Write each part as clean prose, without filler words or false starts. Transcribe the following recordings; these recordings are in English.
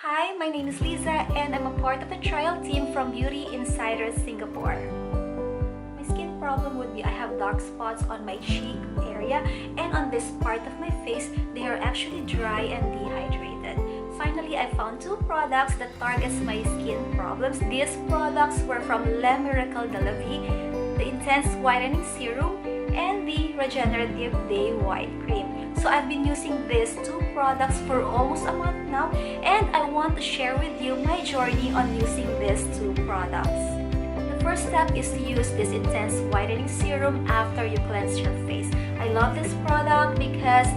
Hi, my name is Lisa and I'm a part of the trial team from Beauty Insider Singapore. My skin problem would be I have dark spots on my cheek area and on this part of my face, they are actually dry and dehydrated. Finally, I found two products that targets my skin problems. These products were from Le Miracle de la Vie, the Intense Whitening Serum and the Regenerative Day White Cream. So I've been using these two products for almost a month now, and I want to share with you my journey on using these two products. The first step is to use this Intense Whitening Serum after you cleanse your face. I love this product because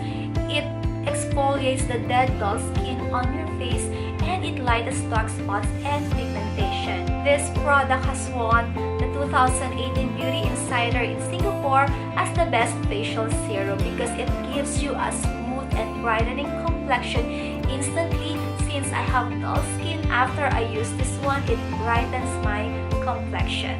it exfoliates the dead dull skin on your face and it lightens dark spots and pigmentation. This product has won the 2018 Beauty Insider in Singapore as the best facial serum because it gives you a smooth and brightening complexion instantly. Since I have dull skin, after I use this one, it brightens my complexion.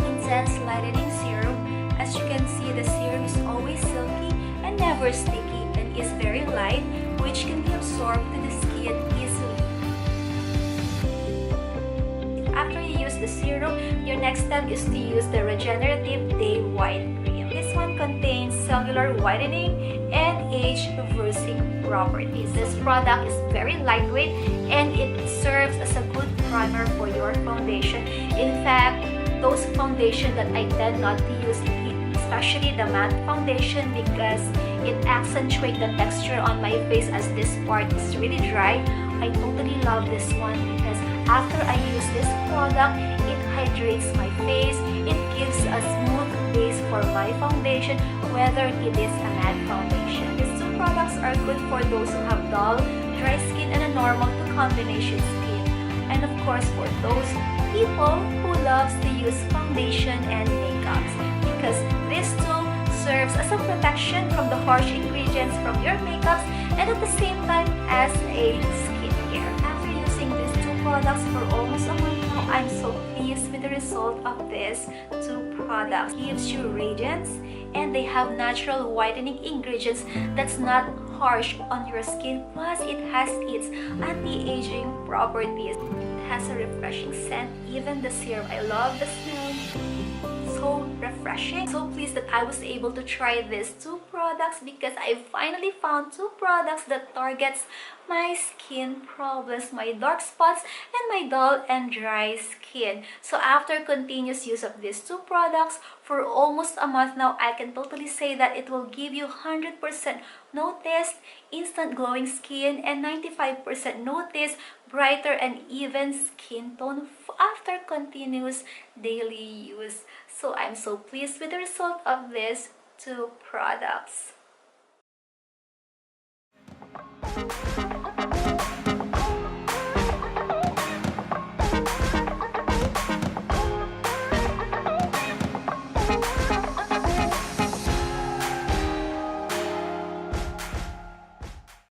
Intense Lightening Serum. As you can see, the serum is always silky and never sticky and is very light, which can be absorbed to the skin easily. After you use the serum, your next step is to use the Regenerative Day White Cream. This one contains cellular whitening and age-reversing properties. This product is very lightweight and it serves as a good primer for your foundation. In fact, those foundation that I tend not to use, especially the matte foundation, because it accentuates the texture on my face as this part is really dry. I totally love this one because after I use this product, it hydrates my face. It gives a smooth base for my foundation, whether it is a matte foundation. These two products are good for those who have dull, dry skin and a normal to combination skin. And of course, for those people who loves to use foundation and makeups, because this too serves as a protection from the harsh ingredients from your makeups and at the same time as a skincare. After using these two products for almost a month now, I'm so pleased with the result of these two products. It gives you radiance and they have natural whitening ingredients that's not harsh on your skin, plus it has its anti-aging properties. It has a refreshing scent. Even the serum, I love the smell. So refreshing. So pleased that I was able to try these two products because I finally found two products that targets my skin problems, my dark spots and my dull and dry skin. So after continuous use of these two products for almost a month now, I can totally say that it will give you 100% notice, instant glowing skin and 95% notice, brighter and even skin tone after continuous daily use. So I'm so pleased with the result of these two products.